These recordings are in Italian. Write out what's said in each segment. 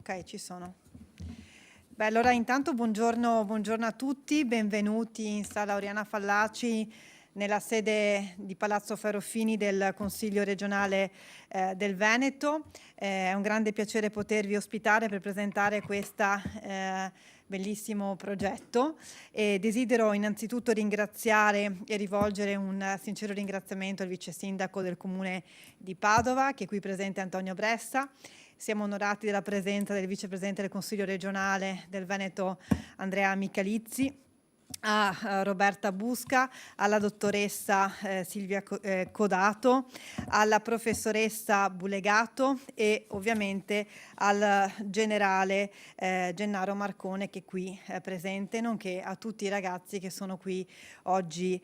Ok, ci sono. Beh, allora intanto buongiorno a tutti, benvenuti in Sala Oriana Fallaci nella sede di Palazzo Ferrofini del Consiglio regionale del Veneto. È un grande piacere potervi ospitare per presentare questo bellissimo progetto e desidero innanzitutto ringraziare e rivolgere un sincero ringraziamento al vice sindaco del Comune di Padova, che è qui presente, Antonio Bressa. Siamo onorati della presenza del vicepresidente del Consiglio regionale del Veneto, Andrea Michalizzi, a Roberta Busca, alla dottoressa Silvia Codato, alla professoressa Bulegato e ovviamente al generale Gennaro Marcone, che è qui presente, nonché a tutti i ragazzi che sono qui oggi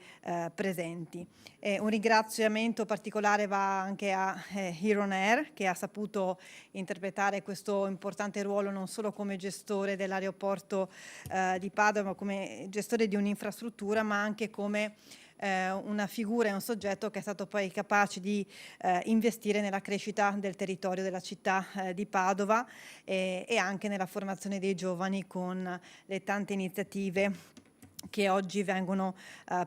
presenti. Un ringraziamento particolare va anche a Iron Air, che ha saputo interpretare questo importante ruolo non solo come gestore dell'aeroporto di Padova, ma come gestore di un'infrastruttura, ma anche come una figura e un soggetto che è stato poi capace di investire nella crescita del territorio della città di Padova e anche nella formazione dei giovani con le tante iniziative che oggi vengono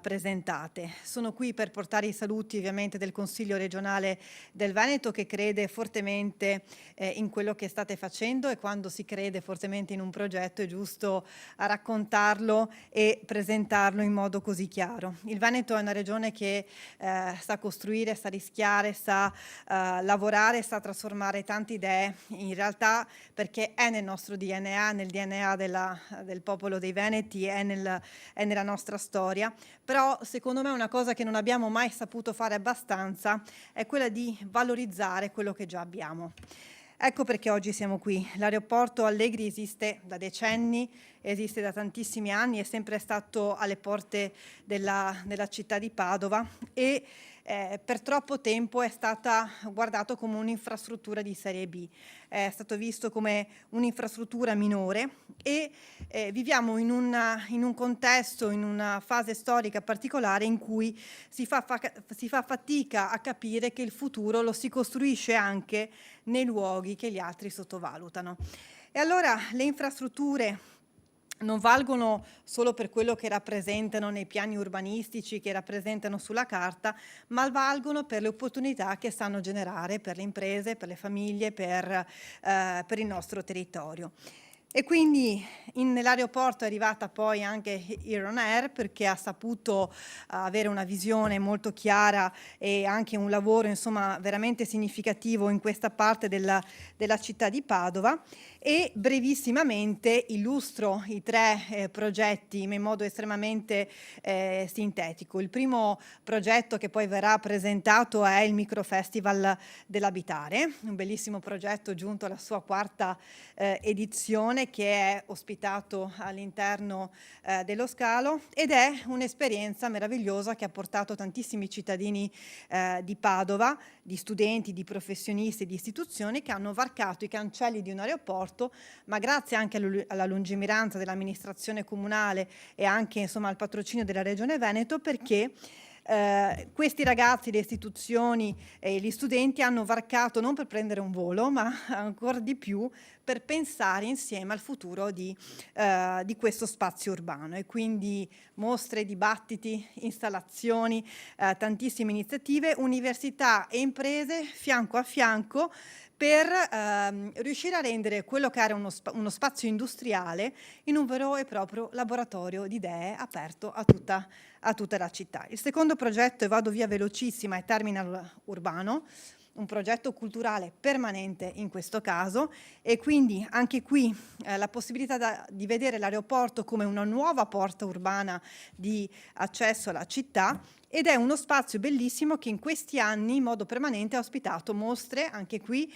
presentate. Sono qui per portare i saluti ovviamente del Consiglio regionale del Veneto, che crede fortemente in quello che state facendo, e quando si crede fortemente in un progetto è giusto raccontarlo e presentarlo in modo così chiaro. Il Veneto è una regione che sa costruire, sa rischiare, sa lavorare, sa trasformare tante idee in realtà, perché è nel nostro DNA, nel DNA del popolo dei Veneti, è nella nostra storia. Però secondo me una cosa che non abbiamo mai saputo fare abbastanza è quella di valorizzare quello che già abbiamo. Ecco perché oggi siamo qui. L'aeroporto Allegri esiste da decenni, esiste da tantissimi anni, è sempre stato alle porte della città di Padova e per troppo tempo è stata guardato come un'infrastruttura di serie B, è stato visto come un'infrastruttura minore e viviamo in un contesto, in una fase storica particolare in cui si fa fatica a capire che il futuro lo si costruisce anche nei luoghi che gli altri sottovalutano. E allora le infrastrutture non valgono solo per quello che rappresentano nei piani urbanistici, che rappresentano sulla carta, ma valgono per le opportunità che sanno generare per le imprese, per le famiglie, per il nostro territorio. E quindi nell'aeroporto è arrivata poi anche Iron Air, perché ha saputo avere una visione molto chiara e anche un lavoro insomma veramente significativo in questa parte della città di Padova. E brevissimamente illustro i tre progetti in modo estremamente sintetico. Il primo progetto che poi verrà presentato è il Microfestival dell'Abitare, un bellissimo progetto giunto alla sua quarta edizione, che è ospitato all'interno dello Scalo, ed è un'esperienza meravigliosa che ha portato tantissimi cittadini di Padova, di studenti, di professionisti, di istituzioni, che hanno varcato i cancelli di un aeroporto, ma grazie anche alla lungimiranza dell'amministrazione comunale e anche insomma al patrocinio della Regione Veneto, perché questi ragazzi, le istituzioni e gli studenti hanno varcato non per prendere un volo, ma ancora di più per pensare insieme al futuro di questo spazio urbano. E quindi mostre, dibattiti, installazioni, tantissime iniziative, università e imprese fianco a fianco, per riuscire a rendere quello che era uno spazio industriale in un vero e proprio laboratorio di idee aperto a tutta la città. Il secondo progetto, e vado via velocissima, è Terminal Urbano, un progetto culturale permanente in questo caso, e quindi anche qui la possibilità di vedere l'aeroporto come una nuova porta urbana di accesso alla città, ed è uno spazio bellissimo che in questi anni in modo permanente ha ospitato mostre, anche qui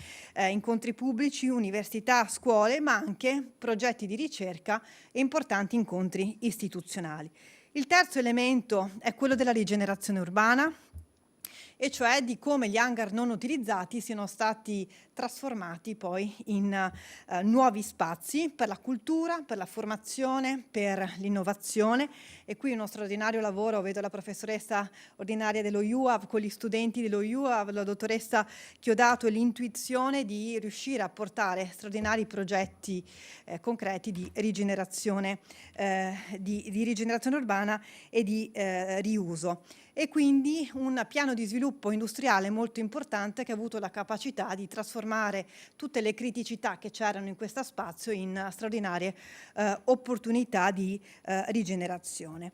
incontri pubblici, università, scuole, ma anche progetti di ricerca e importanti incontri istituzionali. Il terzo elemento è quello della rigenerazione urbana, e cioè di come gli hangar non utilizzati siano stati trasformati poi in nuovi spazi per la cultura, per la formazione, per l'innovazione. E qui uno straordinario lavoro, vedo la professoressa ordinaria dello UAV con gli studenti dello UAV, la dottoressa Chiodato, e l'intuizione di riuscire a portare straordinari progetti concreti di rigenerazione urbana e di riuso. E quindi un piano di sviluppo industriale molto importante che ha avuto la capacità di trasformare tutte le criticità che c'erano in questo spazio in straordinarie opportunità di rigenerazione.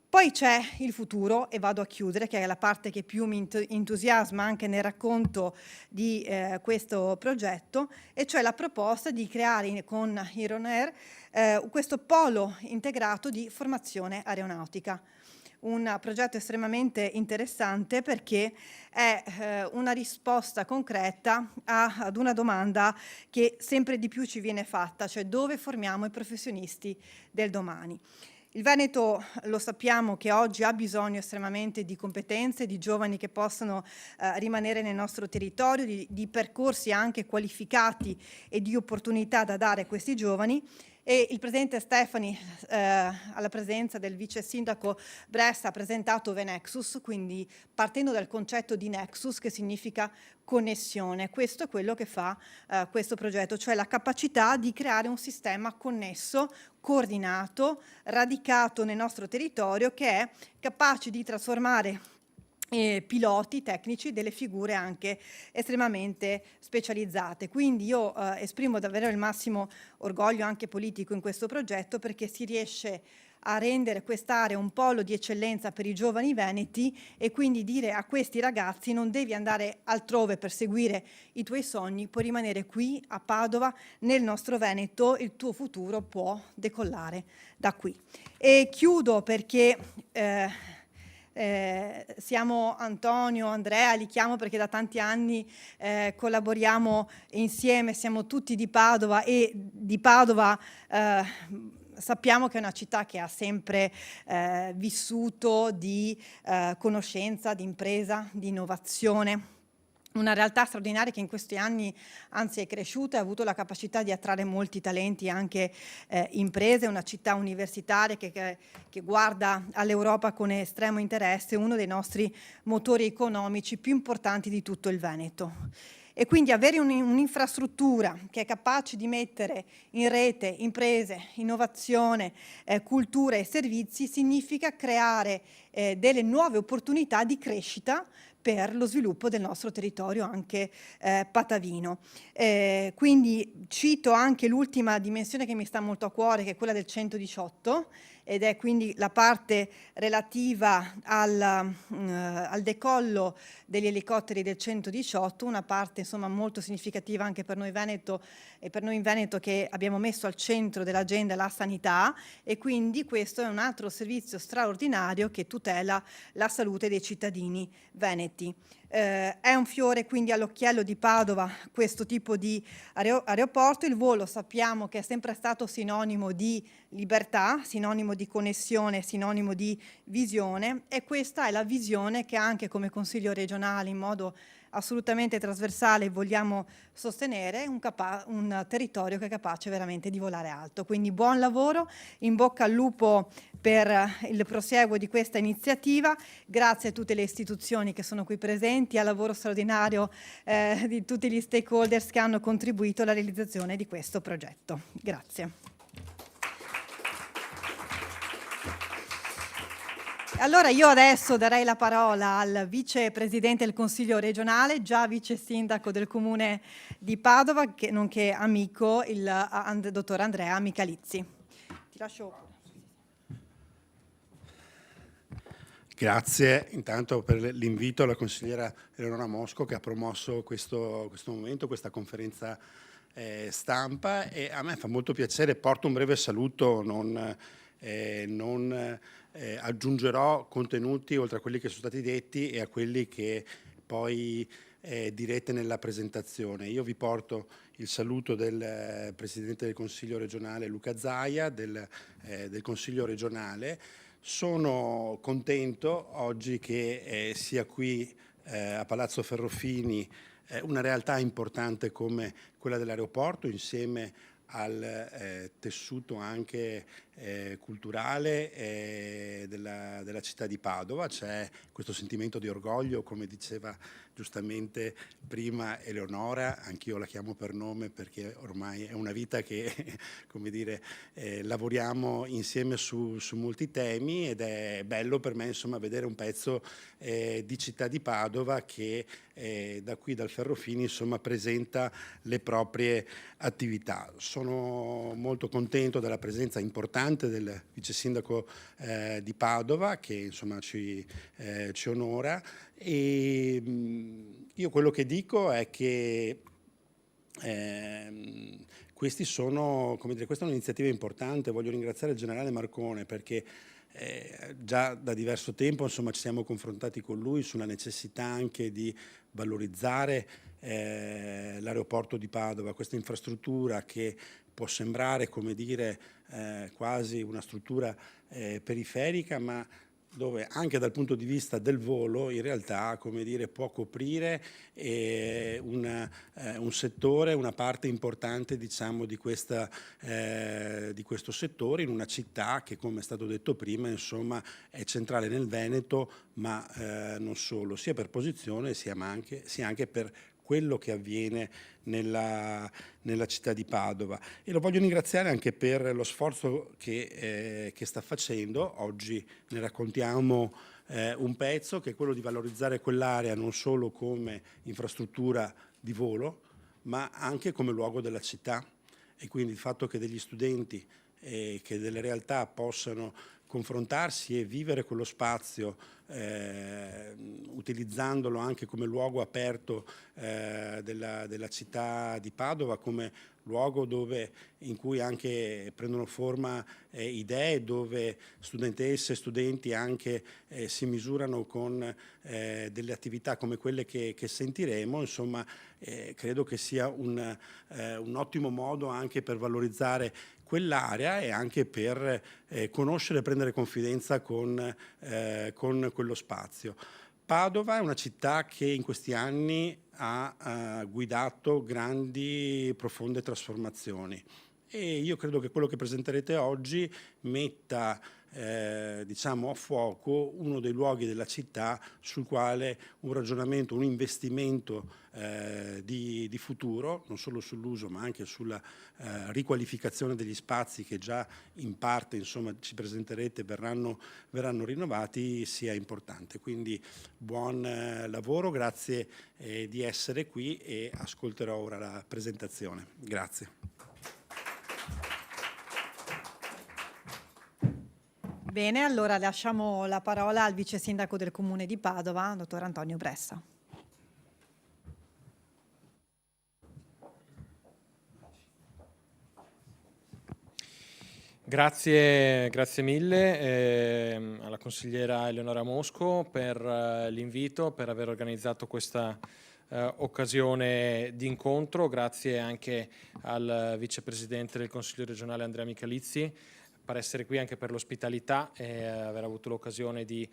Poi c'è il futuro, e vado a chiudere, che è la parte che più mi entusiasma anche nel racconto di questo progetto, e cioè la proposta di creare con Ironair questo polo integrato di formazione aeronautica. Un progetto estremamente interessante perché è una risposta concreta ad una domanda che sempre di più ci viene fatta, cioè dove formiamo i professionisti del domani. Il Veneto lo sappiamo che oggi ha bisogno estremamente di competenze, di giovani che possano rimanere nel nostro territorio, di percorsi anche qualificati e di opportunità da dare a questi giovani. E il presidente Stefani, alla presenza del vice sindaco Bressa, ha presentato Venexus, quindi partendo dal concetto di Nexus, che significa connessione. Questo è quello che fa questo progetto, cioè la capacità di creare un sistema connesso, coordinato, radicato nel nostro territorio, che è capace di trasformare piloti tecnici delle figure anche estremamente specializzate. Quindi io esprimo davvero il massimo orgoglio anche politico in questo progetto, perché si riesce a rendere quest'area un polo di eccellenza per i giovani veneti, e quindi dire a questi ragazzi: non devi andare altrove per seguire i tuoi sogni, puoi rimanere qui a Padova, nel nostro Veneto, il tuo futuro può decollare da qui. E chiudo perché siamo Antonio, Andrea, li chiamo perché da tanti anni collaboriamo insieme, siamo tutti di Padova, e di Padova sappiamo che è una città che ha sempre vissuto di conoscenza, di impresa, di innovazione. Una realtà straordinaria che in questi anni anzi è cresciuta e ha avuto la capacità di attrarre molti talenti, anche imprese, una città universitaria che guarda all'Europa con estremo interesse, uno dei nostri motori economici più importanti di tutto il Veneto. E quindi avere un'infrastruttura che è capace di mettere in rete imprese, innovazione, cultura e servizi significa creare delle nuove opportunità di crescita per lo sviluppo del nostro territorio anche patavino. Quindi cito anche l'ultima dimensione che mi sta molto a cuore, che è quella del 118, ed è quindi la parte relativa al decollo degli elicotteri del 118, una parte insomma molto significativa anche per noi Veneto, e per noi in Veneto, che abbiamo messo al centro dell'agenda la sanità, e quindi questo è un altro servizio straordinario che tutela la salute dei cittadini veneti. È un fiore quindi all'occhiello di Padova questo tipo di aeroporto. Il volo sappiamo che è sempre stato sinonimo di libertà, sinonimo di connessione, sinonimo di visione, e questa è la visione che anche come Consiglio regionale in modo assolutamente trasversale vogliamo sostenere, un territorio che è capace veramente di volare alto. Quindi buon lavoro, in bocca al lupo per il prosieguo di questa iniziativa. Grazie a tutte le istituzioni che sono qui presenti, al lavoro straordinario di tutti gli stakeholders che hanno contribuito alla realizzazione di questo progetto. Grazie. Allora io adesso darei la parola al vicepresidente del Consiglio regionale, già vice sindaco del Comune di Padova, nonché amico, il dottor Andrea Michalizzi. Ti lascio. Grazie intanto per l'invito alla consigliera Eleonora Mosco, che ha promosso questo momento, questa conferenza stampa, e a me fa molto piacere. Porto un breve saluto, non aggiungerò contenuti oltre a quelli che sono stati detti e a quelli che poi direte nella presentazione. Io vi porto il saluto del Presidente del Consiglio regionale Luca Zaia, del Consiglio regionale. Sono contento oggi che sia qui a Palazzo Ferrofini una realtà importante come quella dell'aeroporto, insieme al tessuto anche culturale della città di Padova. C'è questo sentimento di orgoglio, come diceva giustamente prima Eleonora, anch'io la chiamo per nome perché ormai è una vita che come dire, lavoriamo insieme su molti temi, ed è bello per me insomma vedere un pezzo di città di Padova che da qui dal Ferrofini insomma presenta le proprie attività. Sono molto contento della presenza importante del vice sindaco di Padova, che insomma ci onora, e io quello che dico è che questi sono, come dire, questa è un'iniziativa importante. Voglio ringraziare il generale Marcone perché già da diverso tempo insomma ci siamo confrontati con lui sulla necessità anche di valorizzare l'aeroporto di Padova, questa infrastruttura che può sembrare, come dire, quasi una struttura periferica, ma dove anche dal punto di vista del volo in realtà, come dire, può coprire un settore, una parte importante diciamo di questo settore in una città che, come è stato detto prima, insomma è centrale nel Veneto, ma non solo, sia per posizione sia anche per quello che avviene nella città di Padova. E lo voglio ringraziare anche per lo sforzo che sta facendo. Oggi ne raccontiamo un pezzo, che è quello di valorizzare quell'area non solo come infrastruttura di volo, ma anche come luogo della città, e quindi il fatto che degli studenti che delle realtà possano confrontarsi e vivere quello spazio utilizzandolo anche come luogo aperto della città di Padova, come luogo in cui anche prendono forma idee, dove studentesse e studenti anche si misurano con delle attività come quelle che sentiremo. Insomma, credo che sia un ottimo modo anche per valorizzare quell'area e anche per conoscere e prendere confidenza con quello spazio. Padova è una città che in questi anni ha guidato grandi, profonde trasformazioni, e io credo che quello che presenterete oggi metta diciamo a fuoco uno dei luoghi della città sul quale un ragionamento, un investimento di futuro, non solo sull'uso ma anche sulla riqualificazione degli spazi che già in parte insomma ci presenterete, verranno rinnovati, sia importante. Quindi buon lavoro, grazie di essere qui, e ascolterò ora la presentazione. Grazie. Bene, allora lasciamo la parola al vice sindaco del comune di Padova, dottor Antonio Bressa. Grazie mille alla consigliera Eleonora Mosco per l'invito, per aver organizzato questa occasione di incontro. Grazie anche al vicepresidente del Consiglio regionale Andrea Michalizzi per essere qui, anche per l'ospitalità e aver avuto l'occasione di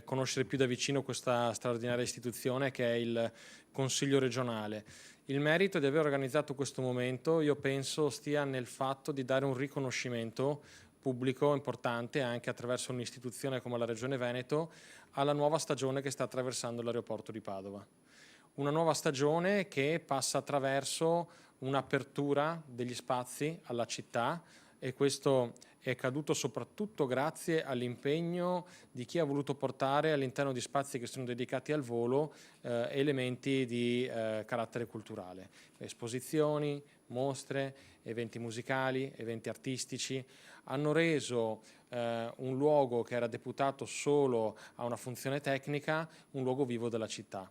conoscere più da vicino questa straordinaria istituzione che è il Consiglio regionale. Il merito di aver organizzato questo momento, io penso, stia nel fatto di dare un riconoscimento pubblico importante, anche attraverso un'istituzione come la Regione Veneto, alla nuova stagione che sta attraversando l'aeroporto di Padova. Una nuova stagione che passa attraverso un'apertura degli spazi alla città, e questo è accaduto soprattutto grazie all'impegno di chi ha voluto portare all'interno di spazi che sono dedicati al volo elementi di carattere culturale, esposizioni, mostre, eventi musicali, eventi artistici. Hanno reso un luogo che era deputato solo a una funzione tecnica un luogo vivo della città.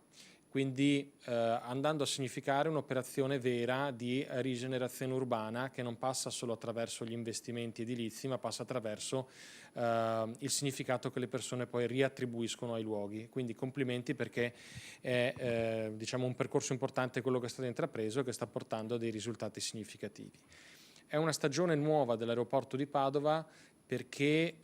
Quindi andando a significare un'operazione vera di rigenerazione urbana che non passa solo attraverso gli investimenti edilizi, ma passa attraverso il significato che le persone poi riattribuiscono ai luoghi. Quindi complimenti, perché è diciamo un percorso importante quello che è stato intrapreso e che sta portando a dei risultati significativi. È una stagione nuova dell'aeroporto di Padova perché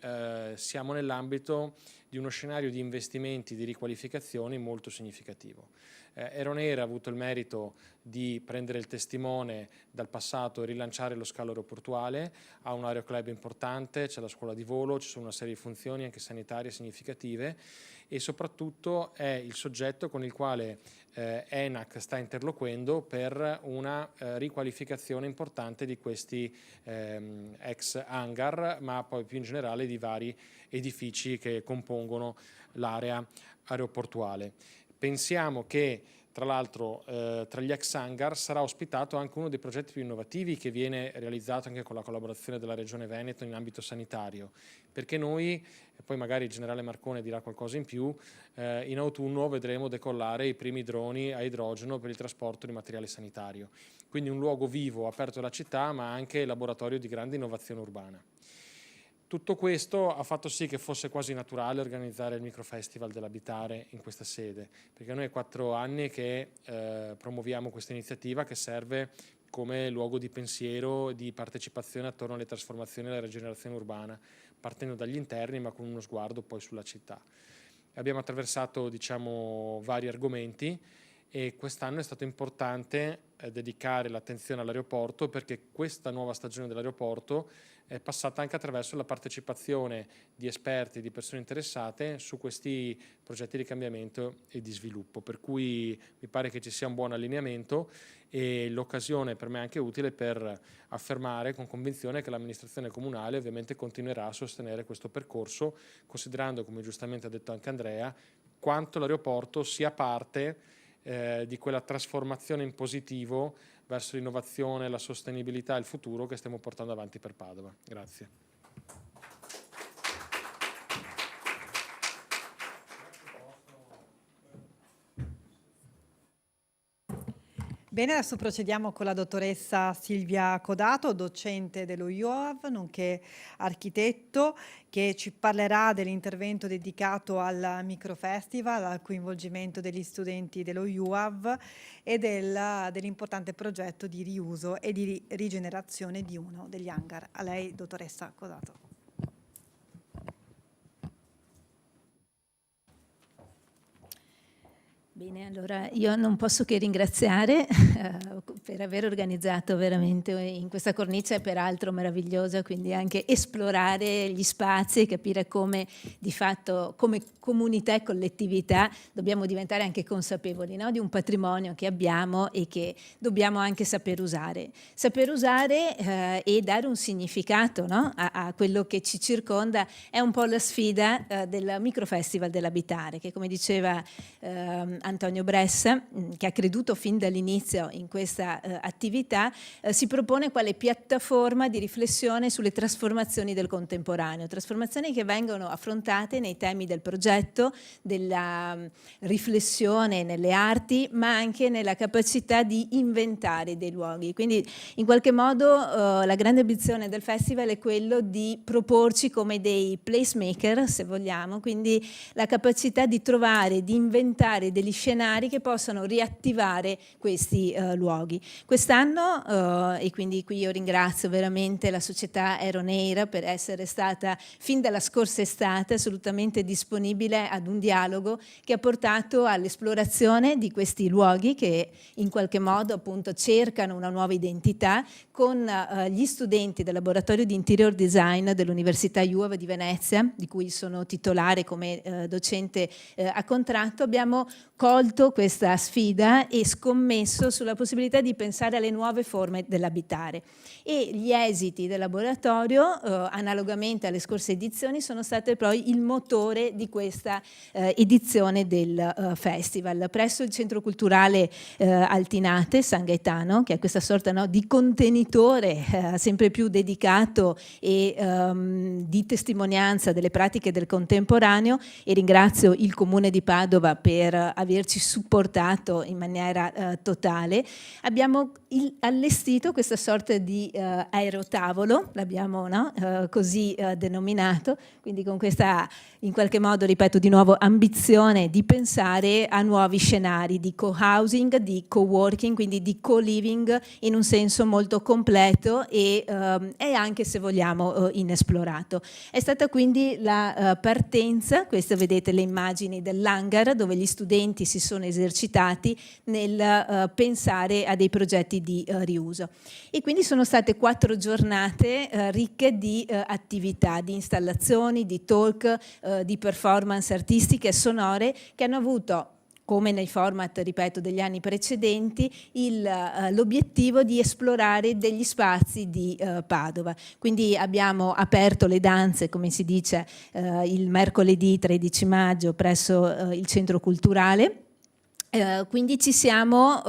siamo nell'ambito di uno scenario di investimenti, di riqualificazioni molto significativo. Aeronera ha avuto il merito di prendere il testimone dal passato e rilanciare lo scalo aeroportuale, ha un aeroclub importante, c'è la scuola di volo, ci sono una serie di funzioni anche sanitarie significative e soprattutto è il soggetto con il quale ENAC sta interloquendo per una riqualificazione importante di questi ex hangar, ma poi più in generale di vari edifici che compongono l'area aeroportuale. Pensiamo che tra l'altro tra gli ex hangar sarà ospitato anche uno dei progetti più innovativi che viene realizzato anche con la collaborazione della Regione Veneto in ambito sanitario, perché noi, e poi magari il generale Marcone dirà qualcosa in più, in autunno vedremo decollare i primi droni a idrogeno per il trasporto di materiale sanitario. Quindi un luogo vivo, aperto alla città, ma anche laboratorio di grande innovazione urbana. Tutto questo ha fatto sì che fosse quasi naturale organizzare il Microfestival dell'Abitare in questa sede, perché noi è 4 anni che promuoviamo questa iniziativa che serve come luogo di pensiero, di partecipazione attorno alle trasformazioni e alla rigenerazione urbana, partendo dagli interni ma con uno sguardo poi sulla città. Abbiamo attraversato, diciamo, vari argomenti e quest'anno è stato importante dedicare l'attenzione all'aeroporto, perché questa nuova stagione dell'aeroporto è passata anche attraverso la partecipazione di esperti, di persone interessate su questi progetti di cambiamento e di sviluppo, per cui mi pare che ci sia un buon allineamento e l'occasione per me è anche utile per affermare con convinzione che l'amministrazione comunale ovviamente continuerà a sostenere questo percorso, considerando, come giustamente ha detto anche Andrea, quanto l'aeroporto sia parte di quella trasformazione in positivo verso l'innovazione, la sostenibilità e il futuro che stiamo portando avanti per Padova. Grazie. Bene, adesso procediamo con la dottoressa Silvia Codato, docente dello UAV, nonché architetto, che ci parlerà dell'intervento dedicato al Microfestival, al coinvolgimento degli studenti dello UAV e dell'importante progetto di riuso e di rigenerazione di uno degli hangar. A lei, dottoressa Codato. Bene, allora io non posso che ringraziare per aver organizzato veramente in questa cornice peraltro meravigliosa, quindi anche esplorare gli spazi e capire come di fatto come comunità e collettività dobbiamo diventare anche consapevoli, no? Di un patrimonio che abbiamo e che dobbiamo anche saper usare e dare un significato, no? a quello che ci circonda. È un po' la sfida del Microfestival dell'Abitare, che come diceva Antonio Bressa, che ha creduto fin dall'inizio in questa attività, si propone quale piattaforma di riflessione sulle trasformazioni del contemporaneo, trasformazioni che vengono affrontate nei temi del progetto, della riflessione nelle arti, ma anche nella capacità di inventare dei luoghi. Quindi in qualche modo la grande ambizione del festival è quello di proporci come dei placemaker, se vogliamo, quindi la capacità di trovare, di inventare degli scenari che possano riattivare questi luoghi. Quest'anno, e quindi qui io ringrazio veramente la società Aeronera per essere stata fin dalla scorsa estate assolutamente disponibile ad un dialogo che ha portato all'esplorazione di questi luoghi che in qualche modo appunto cercano una nuova identità con gli studenti del laboratorio di interior design dell'Università UAV di Venezia, di cui sono titolare come docente a contratto. Abbiamo colto questa sfida e scommesso sulla possibilità di pensare alle nuove forme dell'abitare. E gli esiti del laboratorio, analogamente alle scorse edizioni, sono state poi il motore di questa edizione del festival. Presso il Centro Culturale Altinate San Gaetano, che è questa sorta, no, di contenitore sempre più dedicato e di testimonianza delle pratiche del contemporaneo, e ringrazio il Comune di Padova per averci supportato in maniera totale, abbiamo allestito questa sorta di aerotavolo, l'abbiamo, no? Così denominato, quindi con questa, in qualche modo, ripeto di nuovo, ambizione di pensare a nuovi scenari di co-housing, di co-working, quindi di co-living in un senso molto completo e anche, se vogliamo, inesplorato. È stata quindi la partenza, queste vedete le immagini dell'hangar dove gli studenti che si sono esercitati nel pensare a dei progetti di riuso. E quindi sono state 4 giornate ricche di attività, di installazioni, di talk, di performance artistiche e sonore che hanno avuto, come nei format, ripeto, degli anni precedenti, l'obiettivo di esplorare degli spazi di Padova. Quindi abbiamo aperto le danze, come si dice, il mercoledì 13 maggio presso il Centro Culturale. Quindi ci siamo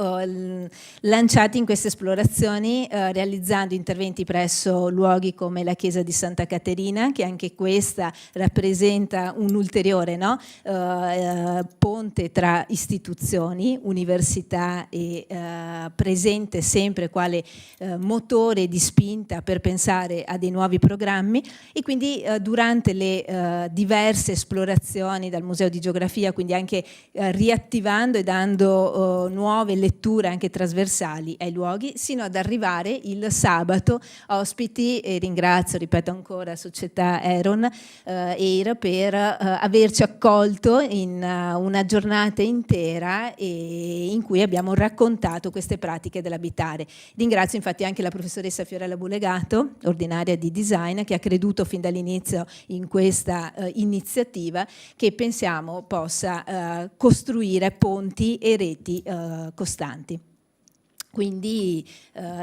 lanciati in queste esplorazioni realizzando interventi presso luoghi come la chiesa di Santa Caterina, che anche questa rappresenta un ulteriore ponte tra istituzioni, università e presente sempre quale motore di spinta per pensare a dei nuovi programmi. E quindi durante le diverse esplorazioni dal Museo di Geografia, quindi anche riattivando e dando nuove letture anche trasversali ai luoghi, sino ad arrivare il sabato ospiti, e ringrazio, ripeto ancora, Società Eron EIR per averci accolto in una giornata intera in cui abbiamo raccontato queste pratiche dell'abitare. Ringrazio infatti anche la professoressa Fiorella Bulegato, ordinaria di design, che ha creduto fin dall'inizio in questa iniziativa che pensiamo possa costruire ponti e reti costanti. Quindi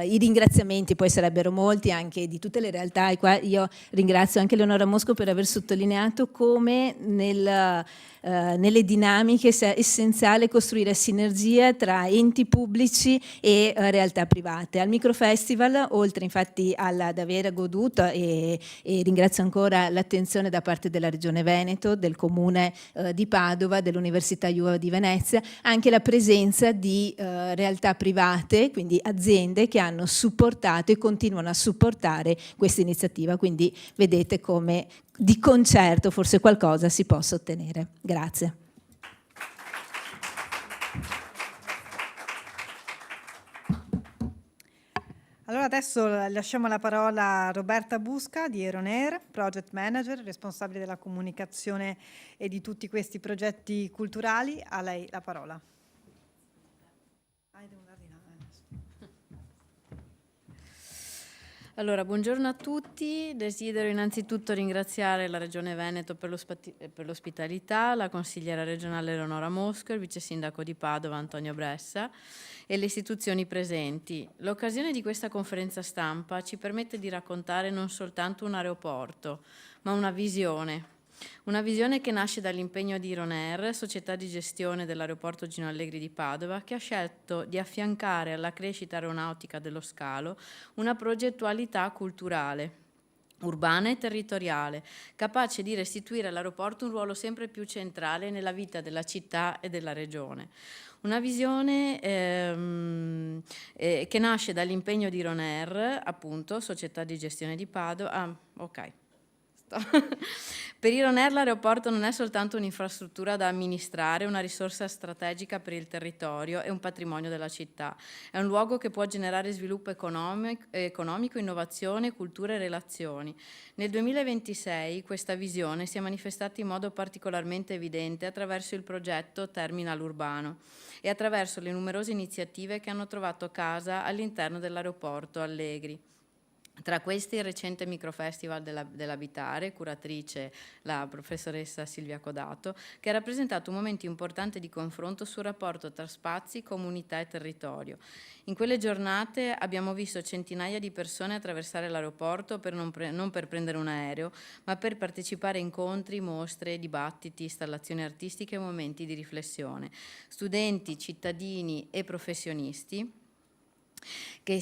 i ringraziamenti poi sarebbero molti anche di tutte le realtà, e qua io ringrazio anche Eleonora Mosco per aver sottolineato come nelle dinamiche sia essenziale costruire sinergia tra enti pubblici e realtà private. Al Microfestival, oltre infatti ad aver goduto, e ringrazio ancora l'attenzione da parte della Regione Veneto, del Comune di Padova, dell'Università Iuva di Venezia, anche la presenza di realtà private, quindi aziende che hanno supportato e continuano a supportare questa iniziativa. Quindi vedete come di concerto forse qualcosa si possa ottenere. Grazie. Allora adesso lasciamo la parola a Roberta Busca di Eronair, Project Manager, responsabile della comunicazione e di tutti questi progetti culturali. A lei la parola. Allora, buongiorno a tutti. Desidero innanzitutto ringraziare la Regione Veneto per l'ospitalità, la consigliera regionale Eleonora Mosco, il vice sindaco di Padova Antonio Bressa e le istituzioni presenti. L'occasione di questa conferenza stampa ci permette di raccontare non soltanto un aeroporto, ma una visione che nasce dall'impegno di Eronair, società di gestione dell'aeroporto Gino Allegri di Padova, che ha scelto di affiancare alla crescita aeronautica dello scalo una progettualità culturale, urbana e territoriale, capace di restituire all'aeroporto un ruolo sempre più centrale nella vita della città e della regione. Una visione che nasce dall'impegno di Eronair, appunto, società di gestione di Padova. Per Eronair l'aeroporto non è soltanto un'infrastruttura da amministrare, una risorsa strategica per il territorio e un patrimonio della città. È un luogo che può generare sviluppo economico, innovazione, cultura e relazioni. Nel 2026 questa visione si è manifestata in modo particolarmente evidente attraverso il progetto Terminal Urbano e attraverso le numerose iniziative che hanno trovato casa all'interno dell'aeroporto Allegri. Tra questi il recente Microfestival dell'Abitare, curatrice la professoressa Silvia Codato, che ha rappresentato un momento importante di confronto sul rapporto tra spazi, comunità e territorio. In quelle giornate abbiamo visto centinaia di persone attraversare l'aeroporto non per prendere un aereo, ma per partecipare a incontri, mostre, dibattiti, installazioni artistiche e momenti di riflessione. Studenti, cittadini e professionisti che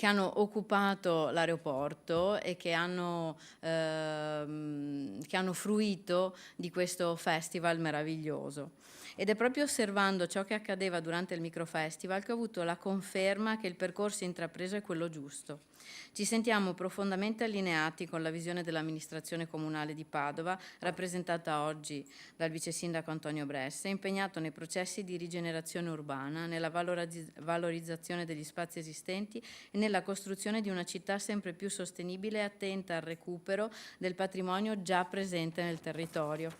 hanno occupato l'aeroporto e che hanno fruito di questo festival meraviglioso. Ed è proprio osservando ciò che accadeva durante il Microfestival che ho avuto la conferma che il percorso intrapreso è quello giusto. Ci sentiamo profondamente allineati con la visione dell'amministrazione comunale di Padova, rappresentata oggi dal vice sindaco Antonio Bressa, impegnato nei processi di rigenerazione urbana, nella valorizzazione degli spazi esistenti e nella costruzione di una città sempre più sostenibile e attenta al recupero del patrimonio già presente nel territorio.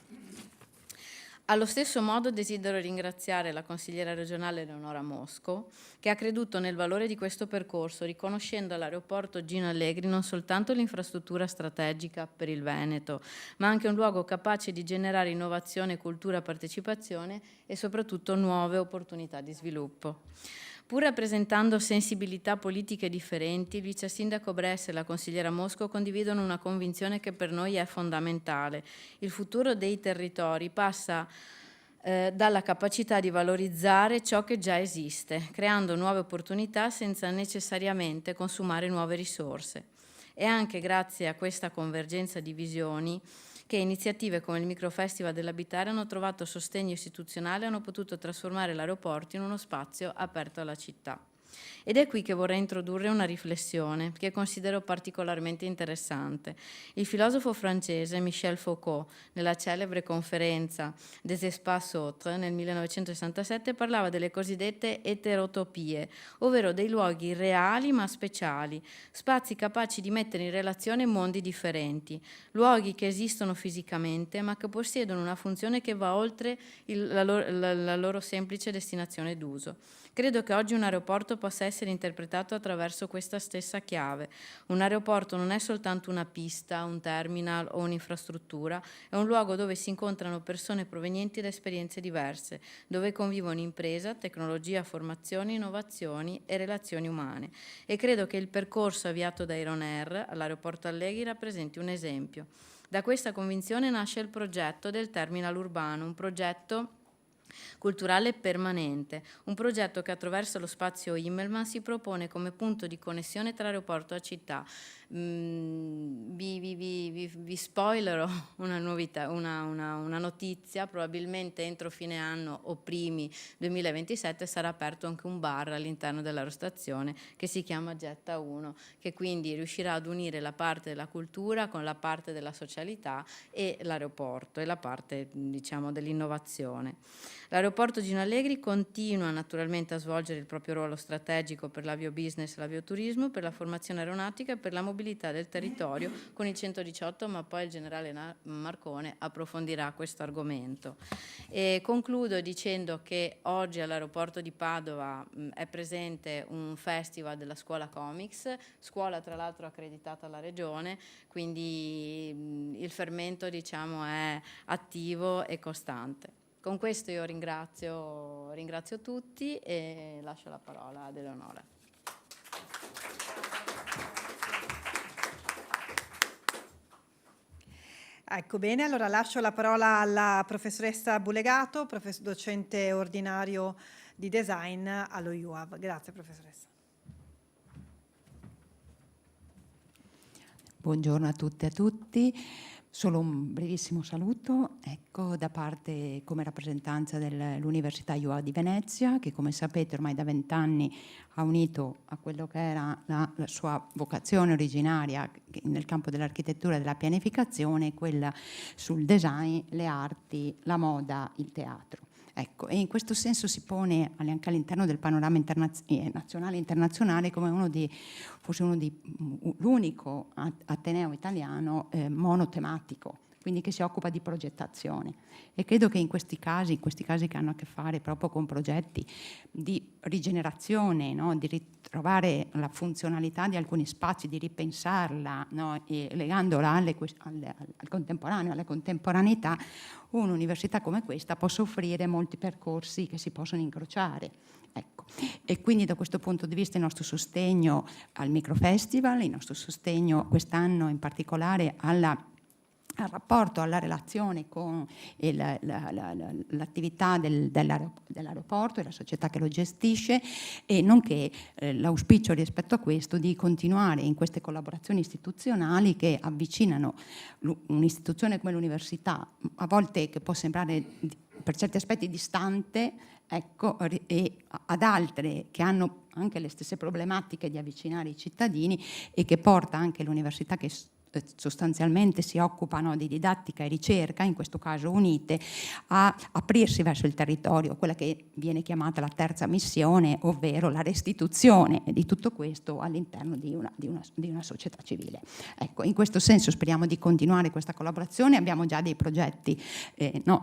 Allo stesso modo desidero ringraziare la consigliera regionale Eleonora Mosco, che ha creduto nel valore di questo percorso, riconoscendo all'aeroporto Gino Allegri non soltanto l'infrastruttura strategica per il Veneto, ma anche un luogo capace di generare innovazione, cultura, partecipazione e soprattutto nuove opportunità di sviluppo. Pur rappresentando sensibilità politiche differenti, il vice sindaco Bressa e la consigliera Mosco condividono una convinzione che per noi è fondamentale. Il futuro dei territori passa dalla capacità di valorizzare ciò che già esiste, creando nuove opportunità senza necessariamente consumare nuove risorse. E anche grazie a questa convergenza di visioni che iniziative come il Microfestival dell'Abitare hanno trovato sostegno istituzionale e hanno potuto trasformare l'aeroporto in uno spazio aperto alla città. Ed è qui che vorrei introdurre una riflessione che considero particolarmente interessante. Il filosofo francese Michel Foucault, nella celebre conferenza Des Espaces Autres nel 1967, parlava delle cosiddette eterotopie, ovvero dei luoghi reali ma speciali, spazi capaci di mettere in relazione mondi differenti, luoghi che esistono fisicamente ma che possiedono una funzione che va oltre la loro semplice destinazione d'uso. Credo che oggi un aeroporto possa essere interpretato attraverso questa stessa chiave. Un aeroporto non è soltanto una pista, un terminal o un'infrastruttura, è un luogo dove si incontrano persone provenienti da esperienze diverse, dove convivono impresa, tecnologia, formazione, innovazioni e relazioni umane. E credo che il percorso avviato da Ironair all'aeroporto Allegri rappresenti un esempio. Da questa convinzione nasce il progetto del terminal urbano, un progetto culturale permanente, un progetto che attraverso lo spazio Immelman si propone come punto di connessione tra aeroporto e città. Vi spoilerò una novità, una notizia: probabilmente entro fine anno o primi 2027 sarà aperto anche un bar all'interno dell'aerostazione che si chiama Getta 1, che quindi riuscirà ad unire la parte della cultura con la parte della socialità e l'aeroporto e la parte, diciamo, dell'innovazione. L'aeroporto Gino Allegri continua naturalmente a svolgere il proprio ruolo strategico per l'aviobusiness e l'avioturismo, per la formazione aeronautica e per la mobilità del territorio con il 118, ma poi il generale Marcone approfondirà questo argomento. E concludo dicendo che oggi all'aeroporto di Padova è presente un festival della scuola Comics, scuola tra l'altro accreditata alla Regione, quindi il fermento, diciamo, è attivo e costante. Con questo io ringrazio tutti e lascio la parola ad Eleonora. Ecco, bene, allora lascio la parola alla professoressa Bulegato, docente ordinario di design allo UAV. Grazie professoressa. Buongiorno a tutte e a tutti. Solo un brevissimo saluto, ecco, da parte come rappresentanza dell'Università UA di Venezia, che come sapete ormai da 20 anni ha unito a quello che era la sua vocazione originaria nel campo dell'architettura e della pianificazione, quella sul design, le arti, la moda, il teatro. Ecco, e in questo senso si pone anche all'interno del panorama nazionale e internazionale come l'unico ateneo italiano monotematico, quindi che si occupa di progettazione. E credo che in questi casi che hanno a che fare proprio con progetti di rigenerazione, no? Di ritrovare la funzionalità di alcuni spazi, di ripensarla, no? E legandola al contemporaneo, alla contemporaneità, un'università come questa può offrire molti percorsi che si possono incrociare. Ecco. E quindi da questo punto di vista il nostro sostegno al Microfestival, il nostro sostegno quest'anno in particolare al rapporto, alla relazione con l'attività dell'aeroporto e la società che lo gestisce, e nonché l'auspicio rispetto a questo di continuare in queste collaborazioni istituzionali che avvicinano un'istituzione come l'università, a volte che può sembrare per certi aspetti distante, ecco, e ad altre che hanno anche le stesse problematiche di avvicinare i cittadini, e che porta anche l'università che sostanzialmente si occupano di didattica e ricerca, in questo caso unite, a aprirsi verso il territorio, quella che viene chiamata la terza missione, ovvero la restituzione di tutto questo all'interno di una società civile. Ecco, in questo senso speriamo di continuare questa collaborazione, abbiamo già dei progetti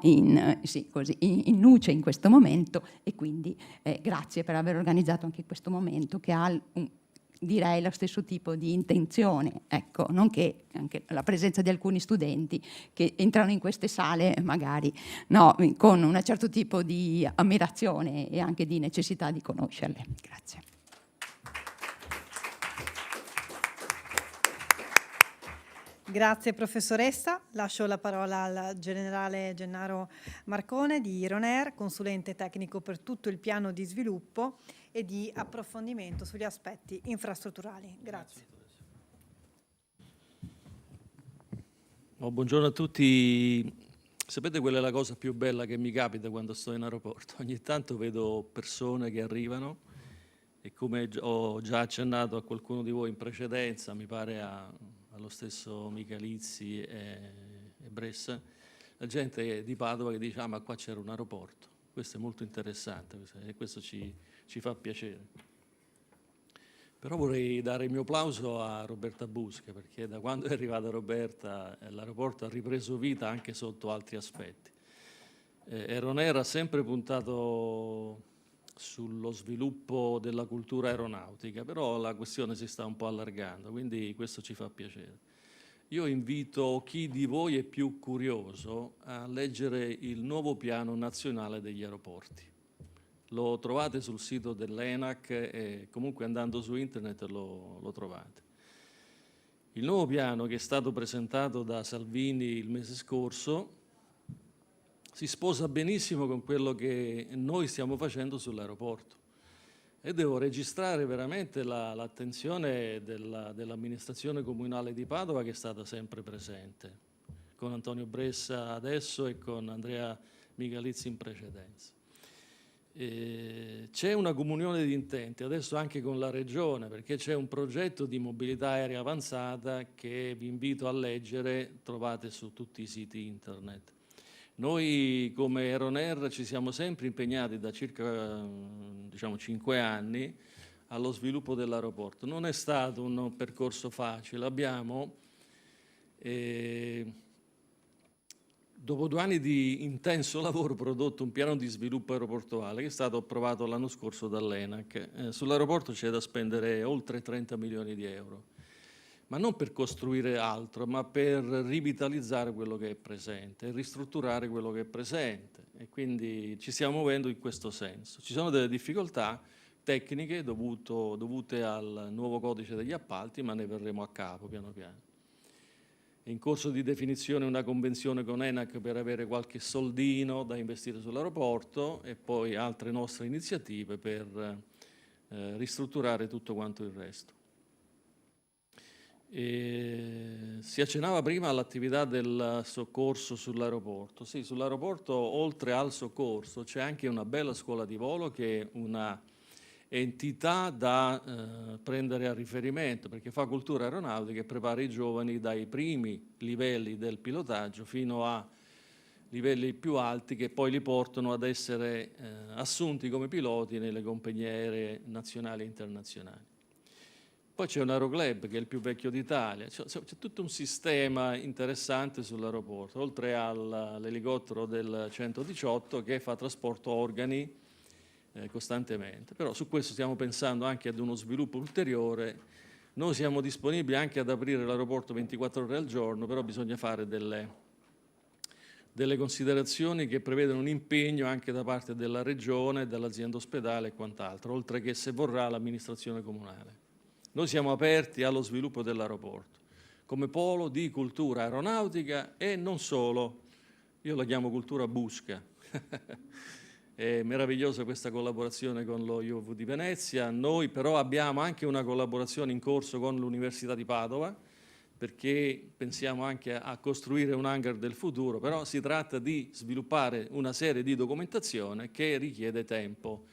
in luce in questo momento, e quindi grazie per aver organizzato anche questo momento che ha direi lo stesso tipo di intenzione, ecco, nonché anche la presenza di alcuni studenti che entrano in queste sale magari con un certo tipo di ammirazione e anche di necessità di conoscerle. Grazie. Grazie professoressa, lascio la parola al generale Gennaro Marcone di Ronair, consulente tecnico per tutto il piano di sviluppo e di approfondimento sugli aspetti infrastrutturali. Grazie. Buongiorno a tutti. Sapete qual è la cosa più bella che mi capita quando sto in aeroporto? Ogni tanto vedo persone che arrivano e, come ho già accennato a qualcuno di voi in precedenza, mi pare allo stesso Michalizzi e Bressa, la gente di Padova che dice: ah, ma qua c'era un aeroporto. Questo è molto interessante e questo ci fa piacere. Però vorrei dare il mio plauso a Roberta Busca, perché da quando è arrivata Roberta l'aeroporto ha ripreso vita anche sotto altri aspetti. Ronair ha sempre puntato sullo sviluppo della cultura aeronautica, però la questione si sta un po' allargando, quindi questo ci fa piacere. Io invito chi di voi è più curioso a leggere il nuovo piano nazionale degli aeroporti. Lo trovate sul sito dell'ENAC e comunque andando su internet lo trovate. Il nuovo piano, che è stato presentato da Salvini il mese scorso, si sposa benissimo con quello che noi stiamo facendo sull'aeroporto. E devo registrare veramente l'attenzione dell'amministrazione comunale di Padova, che è stata sempre presente, con Antonio Bressa adesso e con Andrea Michalizzi in precedenza. C'è una comunione di intenti adesso anche con la Regione, perché c'è un progetto di mobilità aerea avanzata che vi invito a leggere, trovate su tutti i siti internet. Noi come Ronair ci siamo sempre impegnati da circa 5 anni allo sviluppo dell'aeroporto. Non è stato un percorso facile, dopo 2 anni di intenso lavoro, prodotto un piano di sviluppo aeroportuale che è stato approvato l'anno scorso dall'ENAC. Sull'aeroporto c'è da spendere oltre 30 milioni di euro, ma non per costruire altro, ma per rivitalizzare quello che è presente, ristrutturare quello che è presente, e quindi ci stiamo muovendo in questo senso. Ci sono delle difficoltà tecniche dovute al nuovo codice degli appalti, ma ne verremo a capo piano piano. È in corso di definizione una convenzione con ENAC per avere qualche soldino da investire sull'aeroporto e poi altre nostre iniziative per ristrutturare tutto quanto il resto. Si accennava prima all'attività del soccorso sull'aeroporto. Sì, sull'aeroporto oltre al soccorso c'è anche una bella scuola di volo, che è una entità da prendere a riferimento, perché fa cultura aeronautica e prepara i giovani dai primi livelli del pilotaggio fino a livelli più alti, che poi li portano ad essere assunti come piloti nelle compagnie aeree nazionali e internazionali. Poi c'è un aeroclub che è il più vecchio d'Italia, c'è tutto un sistema interessante sull'aeroporto, oltre all'elicottero del 118 che fa trasporto organi costantemente. Però su questo stiamo pensando anche ad uno sviluppo ulteriore. Noi siamo disponibili anche ad aprire l'aeroporto 24 ore al giorno, però bisogna fare delle considerazioni che prevedono un impegno anche da parte della Regione, dell'azienda ospedale e quant'altro, oltre che, se vorrà, l'amministrazione comunale. Noi siamo aperti allo sviluppo dell'aeroporto come polo di cultura aeronautica e non solo. Io la chiamo cultura busca. È meravigliosa questa collaborazione con lo IOV di Venezia. Noi però abbiamo anche una collaborazione in corso con l'Università di Padova, perché pensiamo anche a costruire un hangar del futuro, però si tratta di sviluppare una serie di documentazione che richiede tempo.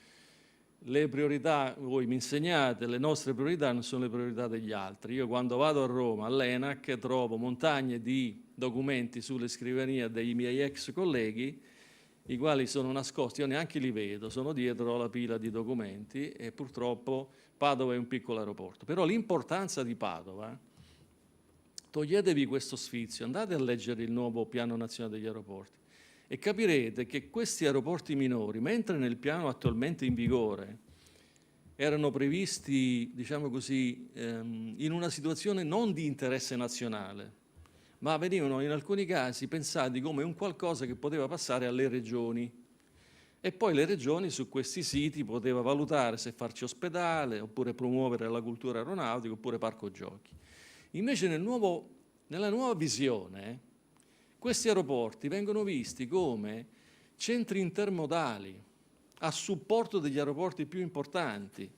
le priorità, voi mi insegnate, le nostre priorità non sono le priorità degli altri. Io quando vado a Roma, all'ENAC, trovo montagne di documenti sulle scrivanie dei miei ex colleghi, i quali sono nascosti, io neanche li vedo, sono dietro la pila di documenti, e purtroppo Padova è un piccolo aeroporto. Però l'importanza di Padova, toglietevi questo sfizio, andate a leggere il nuovo piano nazionale degli aeroporti e capirete che questi aeroporti minori, mentre nel piano attualmente in vigore erano previsti, diciamo così, in una situazione non di interesse nazionale, ma venivano in alcuni casi pensati come un qualcosa che poteva passare alle regioni, e poi le regioni su questi siti poteva valutare se farci ospedale, oppure promuovere la cultura aeronautica, oppure parco giochi. Invece nella nuova visione questi aeroporti vengono visti come centri intermodali a supporto degli aeroporti più importanti,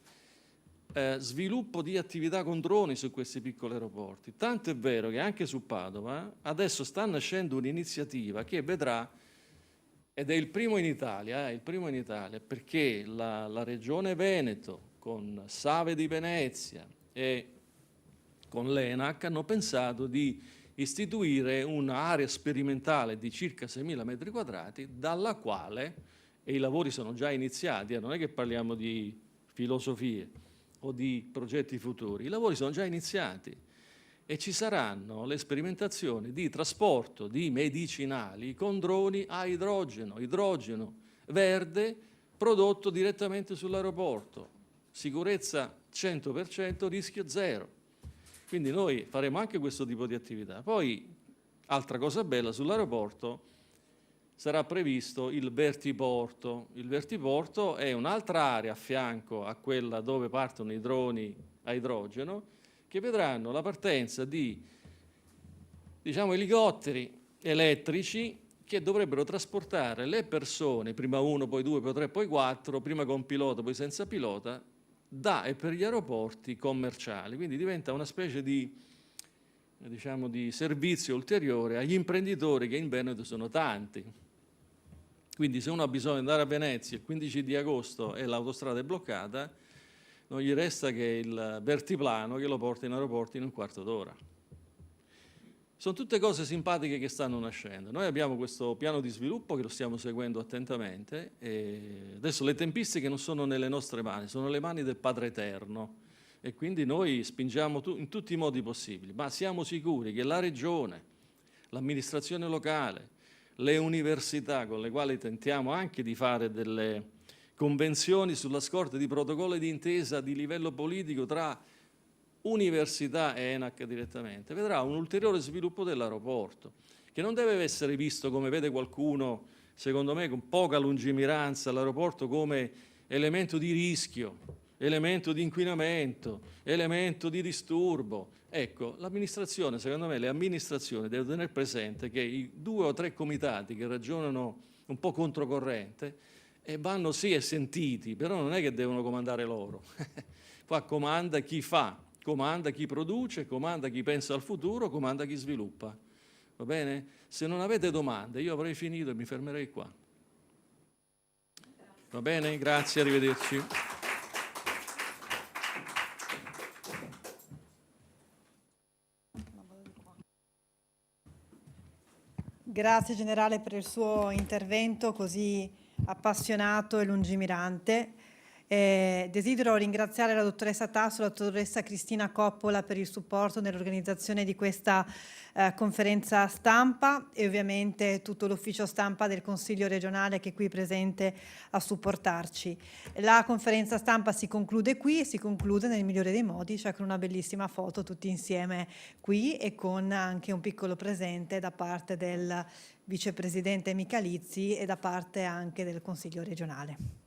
sviluppo di attività con droni su questi piccoli aeroporti. Tanto è vero che anche su Padova adesso sta nascendo un'iniziativa che vedrà, ed è il primo in Italia, perché la Regione Veneto con Save di Venezia e con l'ENAC hanno pensato di istituire un'area sperimentale di circa 6.000 metri quadrati, dalla quale, e i lavori sono già iniziati, non è che parliamo di filosofie o di progetti futuri, i lavori sono già iniziati e ci saranno le sperimentazioni di trasporto di medicinali con droni a idrogeno verde prodotto direttamente sull'aeroporto, sicurezza 100%, rischio zero. Quindi noi faremo anche questo tipo di attività. Poi, altra cosa bella, sull'aeroporto sarà previsto il vertiporto. Il vertiporto è un'altra area a fianco a quella dove partono i droni a idrogeno, che vedranno la partenza di, diciamo, elicotteri elettrici che dovrebbero trasportare le persone, prima 1, poi 2, poi 3, poi 4, prima con pilota, poi senza pilota, da e per gli aeroporti commerciali. Quindi diventa una specie di, diciamo, di servizio ulteriore agli imprenditori che in Veneto sono tanti. Quindi se uno ha bisogno di andare a Venezia il 15 di agosto e l'autostrada è bloccata, non gli resta che il vertiplano che lo porta in aeroporto in un quarto d'ora. Sono tutte cose simpatiche che stanno nascendo. Noi abbiamo questo piano di sviluppo che lo stiamo seguendo attentamente, e adesso le tempistiche non sono nelle nostre mani, sono nelle mani del Padre Eterno, e quindi noi spingiamo in tutti i modi possibili, ma siamo sicuri che la Regione, l'amministrazione locale, le università, con le quali tentiamo anche di fare delle convenzioni sulla scorta di protocolli di intesa di livello politico tra università e ENAC direttamente, vedrà un ulteriore sviluppo dell'aeroporto, che non deve essere visto, come vede qualcuno, secondo me con poca lungimiranza, l'aeroporto come elemento di rischio, elemento di inquinamento, elemento di disturbo. Ecco, l'amministrazione, secondo me le amministrazioni devono tenere presente che i 2 o 3 comitati che ragionano un po' controcorrente vanno sì sentiti, però non è che devono comandare loro. Qua comanda chi fa, comanda chi produce, comanda chi pensa al futuro, comanda chi sviluppa. Va bene? Se non avete domande, io avrei finito e mi fermerei qua. Va bene? Grazie, arrivederci. Grazie Generale per il suo intervento così appassionato e lungimirante. Desidero ringraziare la dottoressa Tasso e la dottoressa Cristina Coppola per il supporto nell'organizzazione di questa conferenza stampa, e ovviamente tutto l'ufficio stampa del Consiglio regionale che è qui presente a supportarci. La conferenza stampa si conclude qui, e si conclude nel migliore dei modi, cioè con una bellissima foto tutti insieme qui, e con anche un piccolo presente da parte del vicepresidente Michalizzi e da parte anche del Consiglio regionale.